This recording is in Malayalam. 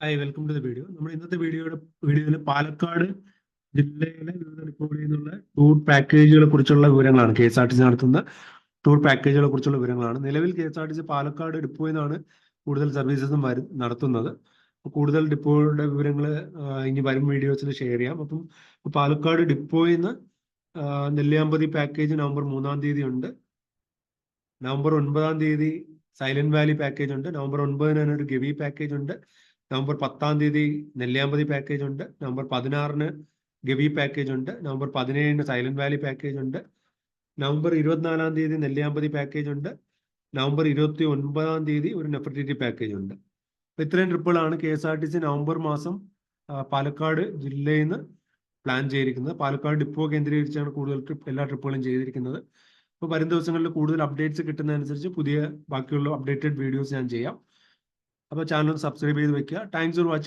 Hi welcome to the video. നമ്മൾ ഇന്നത്തെ വീഡിയോയിൽ പാലക്കാട് ജില്ലയിലെ വിവിധ ഡിപ്പോകളിൽ നിന്നുള്ള ടൂർ പാക്കേജുകളെ കുറിച്ചുള്ള വിവരങ്ങളാണ്. KSRTC നടത്തുന്ന ടൂർ പാക്കേജുകളെ കുറിച്ചുള്ള വിവരങ്ങളാണ്. നിലവിൽ KSRTC പാലക്കാട് ഡിപ്പോയിൽ നിന്നാണ് കൂടുതൽ സർവീസസും നടത്തുന്നത്. കൂടുതൽ ഡിപ്പോയുടെ വിവരങ്ങൾ ഇനി വരും വീഡിയോസിൽ ഷെയർ ചെയ്യാം. അപ്പം പാലക്കാട് ഡിപ്പോയിൽ നിന്ന് നെല്ലിയാമ്പതി പാക്കേജ് നവംബർ 3-ാം തീയതി ഉണ്ട്. നവംബർ 9-ാം തീയതി സൈലന്റ് വാലി പാക്കേജ് ഉണ്ട്. നവംബർ 9-ന് ഒരു ഗവി പാക്കേജ് ഉണ്ട്. നവംബർ 10-ാം തീയതി നെല്ലിയാമ്പതി പാക്കേജ് ഉണ്ട്. നവംബർ 16-ന് ഗവി പാക്കേജ് ഉണ്ട്. നവംബർ 17-ന് സൈലന്റ് വാലി പാക്കേജ് ഉണ്ട്. നവംബർ 24-ാം തീയതി നെല്ലിയാമ്പതി പാക്കേജ് ഉണ്ട്. നവംബർ 29-ാം തീയതി ഒരു നെഫർട്ടിറ്റി പാക്കേജ് ഉണ്ട്. അപ്പൊ ഇത്രയും ട്രിപ്പുകളാണ് KSRTC നവംബർ മാസം പാലക്കാട് ജില്ലയിൽ നിന്ന് പ്ലാൻ ചെയ്തിരിക്കുന്നത്. പാലക്കാട് ഡിപ്പോ കേന്ദ്രീകരിച്ചാണ് കൂടുതൽ എല്ലാ ട്രിപ്പുകളും ചെയ്തിരിക്കുന്നത്. അപ്പോൾ വരും ദിവസങ്ങളിൽ കൂടുതൽ അപ്ഡേറ്റ്സ് കിട്ടുന്നതനുസരിച്ച് ബാക്കിയുള്ള അപ്ഡേറ്റഡ് വീഡിയോസ് ഞാൻ ചെയ്യാം. അപ്പോൾ ചാനൽ സബ്സ്ക്രൈബ് ചെയ്ത് വെക്കുക. Thanks for watching.